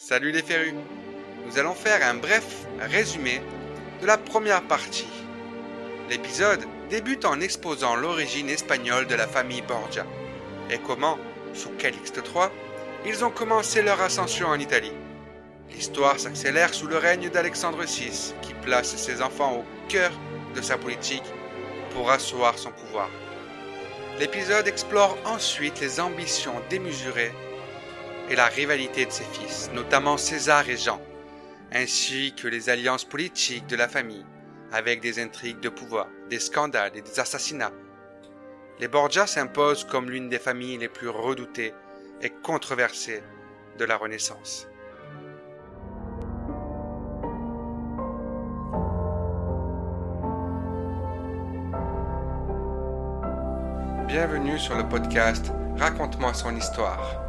Salut les férus! Nous allons faire un bref résumé de la première partie. L'épisode débute en exposant l'origine espagnole de la famille Borgia et comment, sous Calixte III, ils ont commencé leur ascension en Italie. L'histoire s'accélère sous le règne d'Alexandre VI, qui place ses enfants au cœur de sa politique pour asseoir son pouvoir. L'épisode explore ensuite les ambitions démesurées et la rivalité de ses fils, notamment César et Jean, ainsi que les alliances politiques de la famille, avec des intrigues de pouvoir, des scandales et des assassinats. Les Borgia s'imposent comme l'une des familles les plus redoutées et controversées de la Renaissance. Bienvenue sur le podcast Raconte-moi son histoire.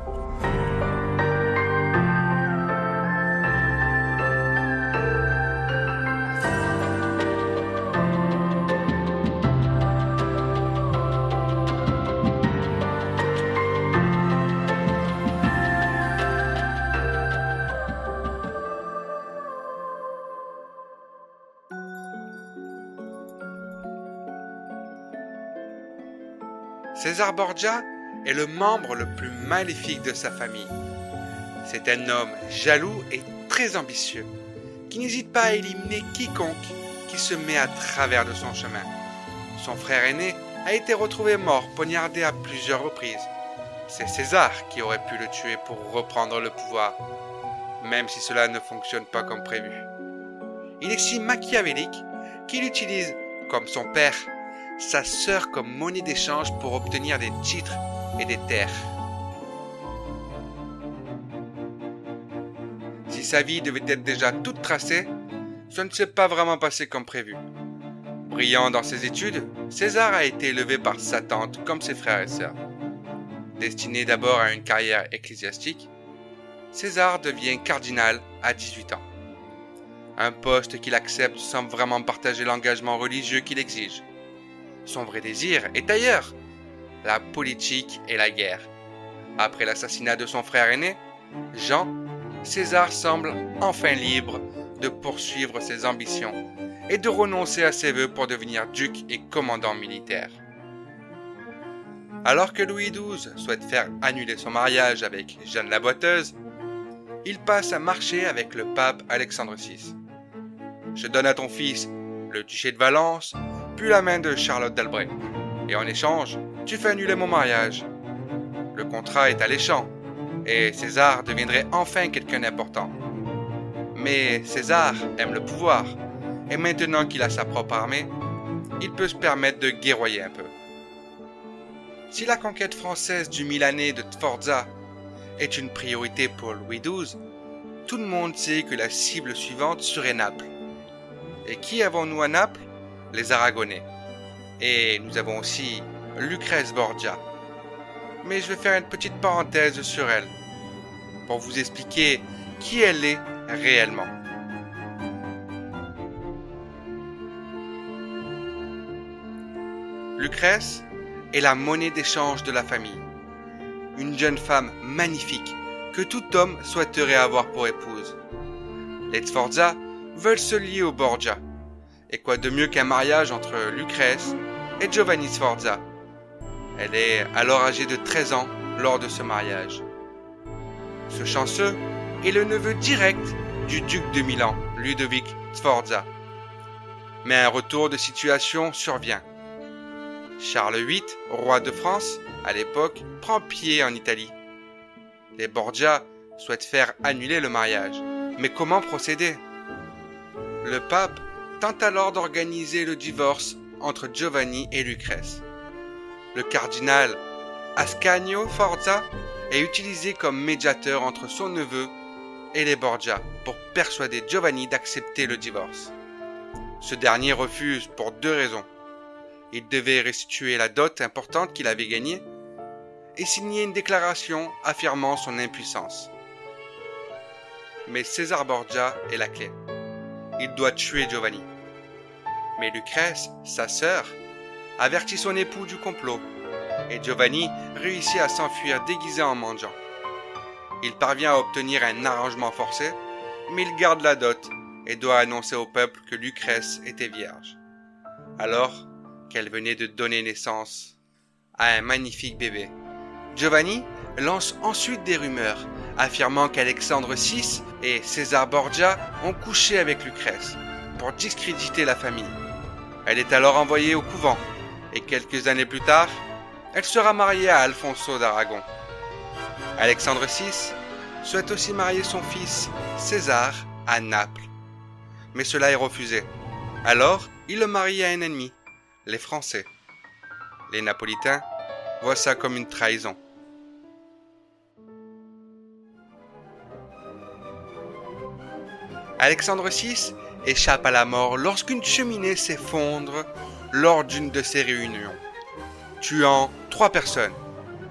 César Borgia est le membre le plus maléfique de sa famille. C'est un homme jaloux et très ambitieux, qui n'hésite pas à éliminer quiconque qui se met à travers de son chemin. Son frère aîné a été retrouvé mort, poignardé à plusieurs reprises. C'est César qui aurait pu le tuer pour reprendre le pouvoir, même si cela ne fonctionne pas comme prévu. Il est si machiavélique qu'il utilise, comme son père, sa sœur comme monnaie d'échange pour obtenir des titres et des terres. Si sa vie devait être déjà toute tracée, ça ne s'est pas vraiment passé comme prévu. Brillant dans ses études, César a été élevé par sa tante comme ses frères et sœurs. Destiné d'abord à une carrière ecclésiastique, César devient cardinal à 18 ans. Un poste qu'il accepte sans vraiment partager l'engagement religieux qu'il exige. Son vrai désir est ailleurs, la politique et la guerre. Après l'assassinat de son frère aîné, Jean, César semble enfin libre de poursuivre ses ambitions et de renoncer à ses vœux pour devenir duc et commandant militaire. Alors que Louis XII souhaite faire annuler son mariage avec Jeanne la Boiteuse, il passe à marcher avec le pape Alexandre VI. Je donne à ton fils le duché de Valence, puis la main de Charlotte d'Albret. Et en échange, tu fais annuler mon mariage. Le contrat est alléchant, et César deviendrait enfin quelqu'un d'important. Mais César aime le pouvoir, et maintenant qu'il a sa propre armée, il peut se permettre de guerroyer un peu. Si la conquête française du Milanais de Sforza est une priorité pour Louis XII, tout le monde sait que la cible suivante serait Naples. Et qui avons-nous à Naples ? Les Aragonais. Et nous avons aussi Lucrèce Borgia. Mais je vais faire une petite parenthèse sur elle, pour vous expliquer qui elle est réellement. Lucrèce est la monnaie d'échange de la famille. Une jeune femme magnifique que tout homme souhaiterait avoir pour épouse. Les Sforza veulent se lier aux Borgia. Et quoi de mieux qu'un mariage entre Lucrèce et Giovanni Sforza? Elle est alors âgée de 13 ans lors de ce mariage. Ce chanceux est le neveu direct du duc de Milan, Ludovic Sforza. Mais un retour de situation survient. Charles VIII, roi de France, à l'époque, prend pied en Italie. Les Borgia souhaitent faire annuler le mariage. Mais comment procéder? Le pape tente alors d'organiser le divorce entre Giovanni et Lucrèce. Le cardinal Ascanio Sforza est utilisé comme médiateur entre son neveu et les Borgia pour persuader Giovanni d'accepter le divorce. Ce dernier refuse pour deux raisons. Il devait restituer la dot importante qu'il avait gagnée et signer une déclaration affirmant son impuissance. Mais César Borgia est la clé. Il doit tuer Giovanni. Mais Lucrèce, sa sœur, avertit son époux du complot, et Giovanni réussit à s'enfuir déguisé en mendiant. Il parvient à obtenir un arrangement forcé, mais il garde la dot et doit annoncer au peuple que Lucrèce était vierge, alors qu'elle venait de donner naissance à un magnifique bébé. Giovanni lance ensuite des rumeurs, affirmant qu'Alexandre VI et César Borgia ont couché avec Lucrèce, pour discréditer la famille. Elle est alors envoyée au couvent, et quelques années plus tard, elle sera mariée à Alfonso d'Aragon. Alexandre VI souhaite aussi marier son fils César à Naples, mais cela est refusé. Alors, il le marie à un ennemi, les Français. Les Napolitains voient ça comme une trahison. Alexandre VI échappe à la mort lorsqu'une cheminée s'effondre lors d'une de ses réunions, tuant 3 personnes,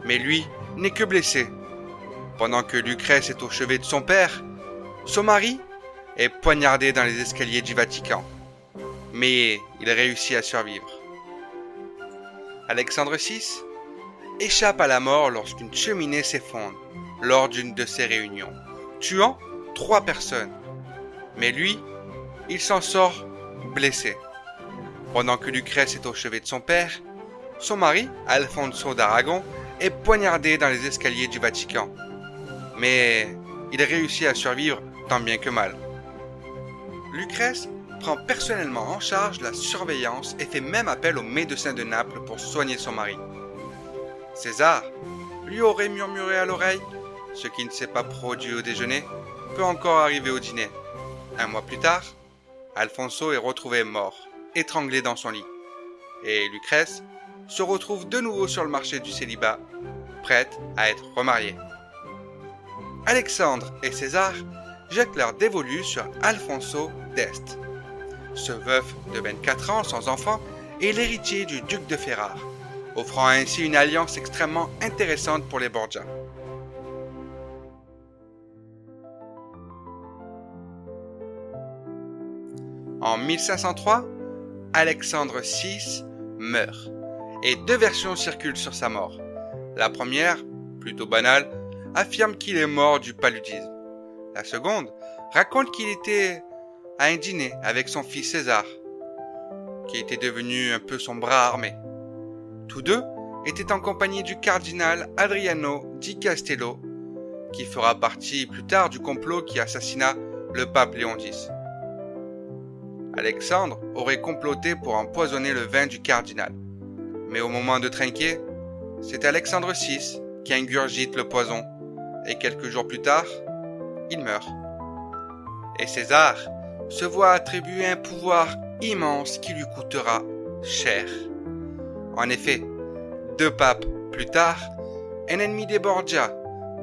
mais lui n'est que blessé. Pendant que Lucrèce est au chevet de son père, son mari est poignardé dans les escaliers du Vatican, mais il réussit à survivre. Alexandre VI échappe à la mort lorsqu'une cheminée s'effondre lors d'une de ses réunions, tuant 3 personnes, mais lui, il s'en sort blessé. Pendant que Lucrèce est au chevet de son père, son mari, Alfonso d'Aragon, est poignardé dans les escaliers du Vatican. Mais il réussit à survivre tant bien que mal. Lucrèce prend personnellement en charge la surveillance et fait même appel au médecin de Naples pour soigner son mari. César lui aurait murmuré à l'oreille: ce qui ne s'est pas produit au déjeuner peut encore arriver au dîner. 1 mois plus tard, Alfonso est retrouvé mort, étranglé dans son lit. Et Lucrèce se retrouve de nouveau sur le marché du célibat, prête à être remariée. Alexandre et César jettent leur dévolu sur Alfonso d'Este. Ce veuf de 24 ans sans enfant est l'héritier du duc de Ferrare, offrant ainsi une alliance extrêmement intéressante pour les Borgia. En 1503, Alexandre VI meurt, et 2 versions circulent sur sa mort. La première, plutôt banale, affirme qu'il est mort du paludisme. La seconde raconte qu'il était à un dîner avec son fils César, qui était devenu un peu son bras armé. Tous deux étaient en compagnie du cardinal Adriano di Castello, qui fera partie plus tard du complot qui assassina le pape Léon X. Alexandre aurait comploté pour empoisonner le vin du cardinal. Mais au moment de trinquer, c'est Alexandre VI qui ingurgite le poison, et quelques jours plus tard, il meurt. Et César se voit attribuer un pouvoir immense qui lui coûtera cher. En effet, 2 papes plus tard, un ennemi des Borgia,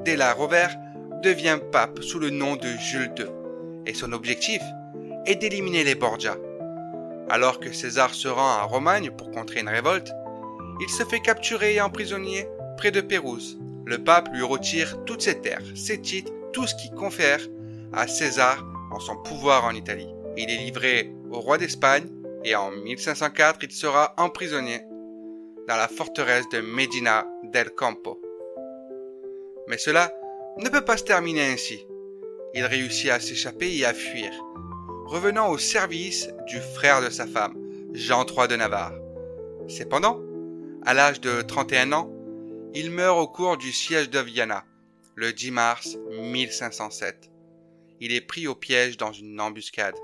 Della Rovere, devient pape sous le nom de Jules II, et son objectif est d'éliminer les Borgia. Alors que César se rend à Romagne pour contrer une révolte, il se fait capturer et emprisonner près de Pérouse. Le pape lui retire toutes ses terres, ses titres, tout ce qui confère à César en son pouvoir en Italie. Il est livré au roi d'Espagne et en 1504, il sera emprisonné dans la forteresse de Medina del Campo. Mais cela ne peut pas se terminer ainsi. Il réussit à s'échapper et à fuir, revenant au service du frère de sa femme, Jean III de Navarre. Cependant, à l'âge de 31 ans, il meurt au cours du siège de Viana, le 10 mars 1507. Il est pris au piège dans une embuscade.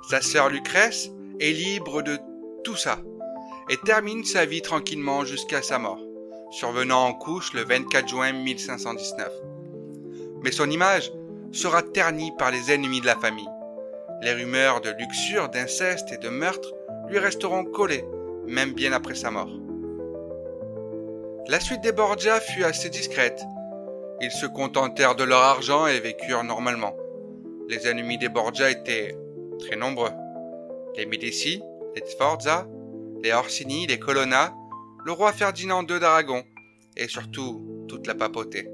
Sa sœur Lucrèce est libre de tout ça et termine sa vie tranquillement jusqu'à sa mort, survenant en couche le 24 juin 1519. Mais son image sera ternie par les ennemis de la famille. Les rumeurs de luxure, d'inceste et de meurtre lui resteront collées, même bien après sa mort. La suite des Borgia fut assez discrète. Ils se contentèrent de leur argent et vécurent normalement. Les ennemis des Borgia étaient très nombreux. Les Médicis, les Sforza, les Orsini, les Colonna, le roi Ferdinand II d'Aragon et surtout toute la papauté.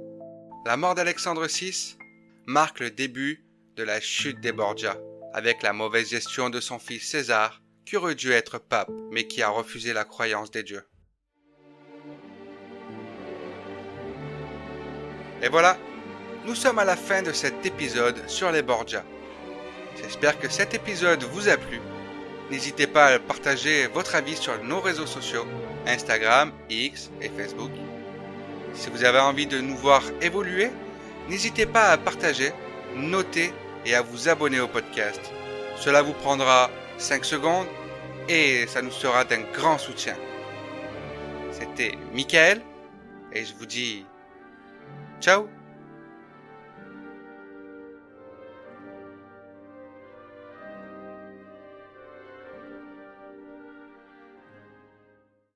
La mort d'Alexandre VI marque le début de la chute des Borgia, avec la mauvaise gestion de son fils César, qui aurait dû être pape, mais qui a refusé la croyance des dieux. Et voilà, nous sommes à la fin de cet épisode sur les Borgia. J'espère que cet épisode vous a plu. N'hésitez pas à partager votre avis sur nos réseaux sociaux, Instagram, X et Facebook. Si vous avez envie de nous voir évoluer, n'hésitez pas à partager, noter et à vous abonner au podcast. Cela vous prendra 5 secondes et ça nous sera d'un grand soutien. C'était Michael et je vous dis ciao.